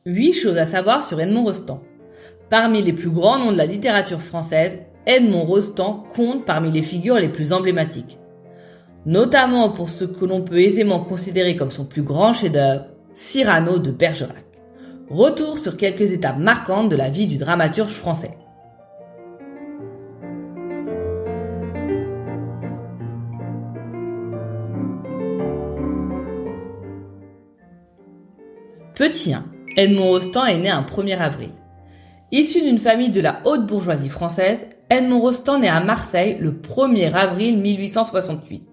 8 choses à savoir sur Edmond Rostand. Parmi les plus grands noms de la littérature française, Edmond Rostand compte parmi les figures les plus emblématiques. Notamment pour ce que l'on peut aisément considérer comme son plus grand chef-d'œuvre, Cyrano de Bergerac. Retour sur quelques étapes marquantes de la vie du dramaturge français. Petit 1. Edmond Rostand est né un 1er avril. Issu d'une famille de la haute bourgeoisie française, Edmond Rostand naît à Marseille le 1er avril 1868.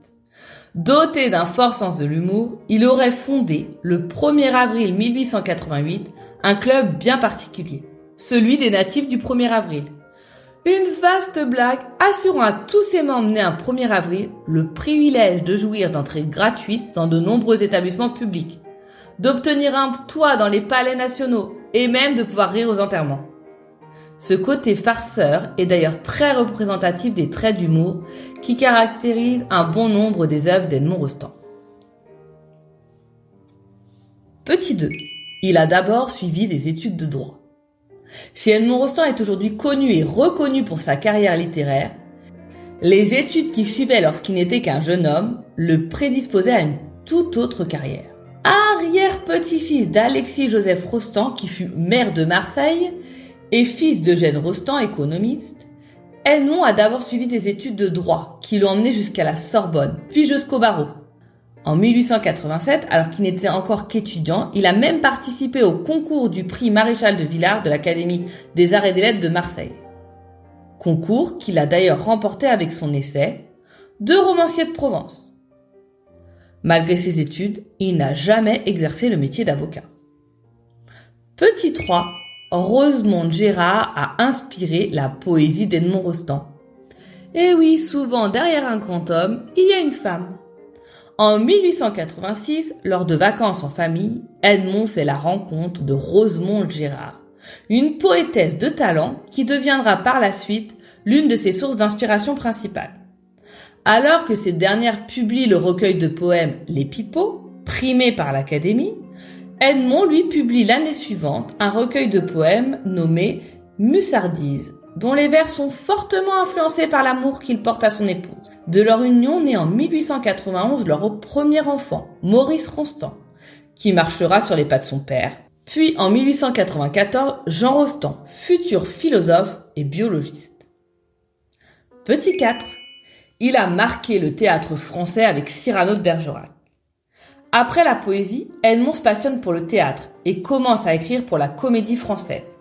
Doté d'un fort sens de l'humour, il aurait fondé le 1er avril 1888 un club bien particulier, celui des natifs du 1er avril. Une vaste blague assurant à tous ses membres nés un 1er avril le privilège de jouir d'entrées gratuites dans de nombreux établissements publics, d'obtenir un toit dans les palais nationaux et même de pouvoir rire aux enterrements. Ce côté farceur est d'ailleurs très représentatif des traits d'humour qui caractérisent un bon nombre des œuvres d'Edmond Rostand. Petit 2. Il a d'abord suivi des études de droit. Si Edmond Rostand est aujourd'hui connu et reconnu pour sa carrière littéraire, les études qui suivaient lorsqu'il n'était qu'un jeune homme le prédisposaient à une toute autre carrière. Arrière-petit-fils d'Alexis-Joseph Rostand, qui fut maire de Marseille, et fils d'Eugène Rostand, économiste, Edmond a d'abord suivi des études de droit qui l'ont emmené jusqu'à la Sorbonne, puis jusqu'au barreau. En 1887, alors qu'il n'était encore qu'étudiant, il a même participé au concours du prix Maréchal de Villars de l'Académie des Arts et des Lettres de Marseille. Concours qu'il a d'ailleurs remporté avec son essai « Deux romanciers de Provence ». Malgré ses études, il n'a jamais exercé le métier d'avocat. Petit 3. Rosemonde Gérard a inspiré la poésie d'Edmond Rostand. Et oui, souvent derrière un grand homme, il y a une femme. En 1886, lors de vacances en famille, Edmond fait la rencontre de Rosemonde Gérard, une poétesse de talent qui deviendra par la suite l'une de ses sources d'inspiration principales. Alors que cette dernière publie le recueil de poèmes Les Pipeaux, primé par l'Académie, Edmond lui publie l'année suivante un recueil de poèmes nommé Mussardise, dont les vers sont fortement influencés par l'amour qu'il porte à son épouse. De leur union naît en 1891 leur premier enfant, Maurice Rostand, qui marchera sur les pas de son père. Puis en 1894, Jean Rostand, futur philosophe et biologiste. Petit 4. Il a marqué le théâtre français avec Cyrano de Bergerac. Après la poésie, Edmond se passionne pour le théâtre et commence à écrire pour la Comédie Française.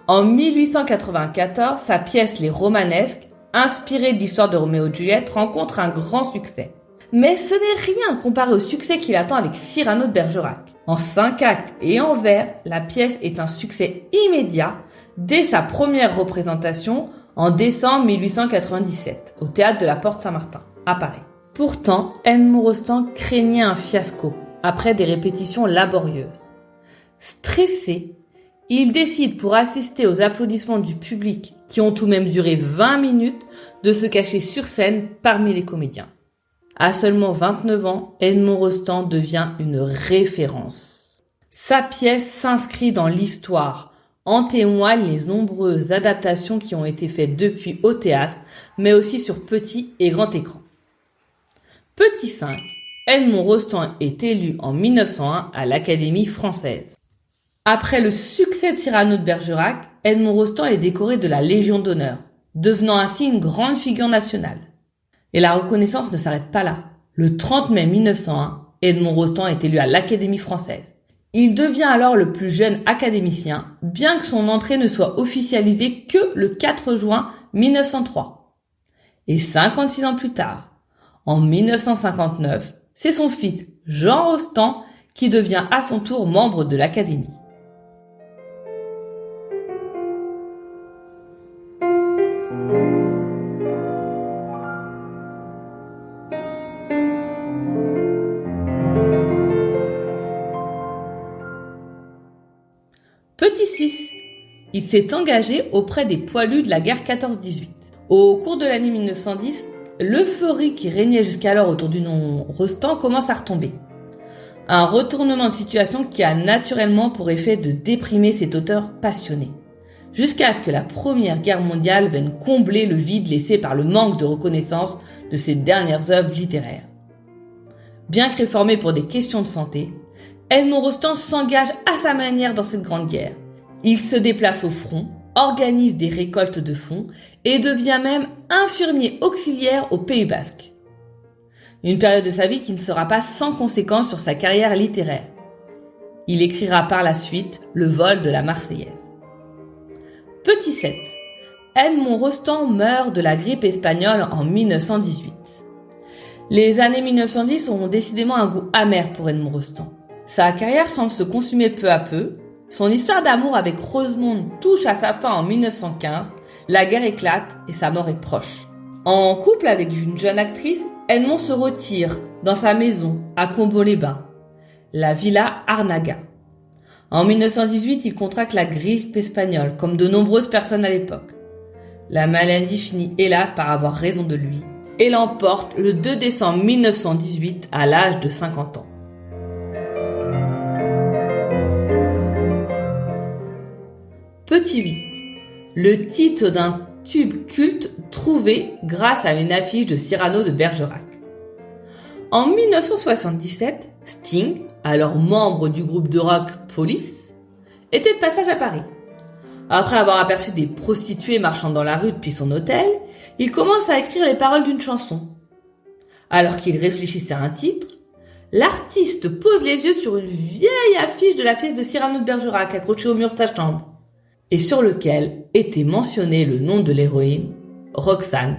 En 1894, sa pièce Les Romanesques, inspirée de l'histoire de Roméo et Juliette, rencontre un grand succès. Mais ce n'est rien comparé au succès qu'il attend avec Cyrano de Bergerac. En 5 actes et en vers, la pièce est un succès immédiat dès sa première représentation en décembre 1897, au théâtre de la Porte Saint-Martin, à Paris. Pourtant, Edmond Rostand craignait un fiasco, après des répétitions laborieuses. Stressé, il décide, pour assister aux applaudissements du public, qui ont tout de même duré 20 minutes, de se cacher sur scène parmi les comédiens. À seulement 29 ans, Edmond Rostand devient une référence. Sa pièce s'inscrit dans l'histoire. En témoignent les nombreuses adaptations qui ont été faites depuis au théâtre, mais aussi sur petit et grand écran. Petit 5. Edmond Rostand est élu en 1901 à l'Académie française. Après le succès de Cyrano de Bergerac, Edmond Rostand est décoré de la Légion d'honneur, devenant ainsi une grande figure nationale. Et la reconnaissance ne s'arrête pas là. Le 30 mai 1901, Edmond Rostand est élu à l'Académie française. Il devient alors le plus jeune académicien, bien que son entrée ne soit officialisée que le 4 juin 1903. Et 56 ans plus tard, en 1959, c'est son fils, Jean Rostand, qui devient à son tour membre de l'Académie. Petit 6. Il s'est engagé auprès des poilus de la guerre 14-18. Au cours de l'année 1910, l'euphorie qui régnait jusqu'alors autour du nom Rostand commence à retomber. Un retournement de situation qui a naturellement pour effet de déprimer cet auteur passionné. Jusqu'à ce que la Première Guerre mondiale vienne combler le vide laissé par le manque de reconnaissance de ses dernières œuvres littéraires. Bien que réformé pour des questions de santé, Edmond Rostand s'engage à sa manière dans cette grande guerre. Il se déplace au front, organise des récoltes de fonds et devient même infirmier auxiliaire au Pays Basque. Une période de sa vie qui ne sera pas sans conséquences sur sa carrière littéraire. Il écrira par la suite Le vol de la Marseillaise. Petit 7. Edmond Rostand meurt de la grippe espagnole en 1918. Les années 1910 auront décidément un goût amer pour Edmond Rostand. Sa carrière semble se consumer peu à peu. Son histoire d'amour avec Rosemonde touche à sa fin en 1915. La guerre éclate et sa mort est proche. En couple avec une jeune actrice, Edmond se retire dans sa maison à Combeaux-les-Bains, la Villa Arnaga. En 1918, il contracte la grippe espagnole, comme de nombreuses personnes à l'époque. La maladie finit hélas par avoir raison de lui et l'emporte le 2 décembre 1918 à l'âge de 50 ans. Petit 8. Le titre d'un tube culte trouvé grâce à une affiche de Cyrano de Bergerac. En 1977, Sting, alors membre du groupe de rock Police, était de passage à Paris. Après avoir aperçu des prostituées marchant dans la rue depuis son hôtel, il commence à écrire les paroles d'une chanson. Alors qu'il réfléchissait à un titre, l'artiste pose les yeux sur une vieille affiche de la pièce de Cyrano de Bergerac accrochée au mur de sa chambre, et sur lequel était mentionné le nom de l'héroïne, Roxane.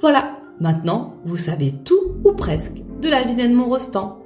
Voilà, maintenant vous savez tout ou presque de la vie d'Edmond Rostand.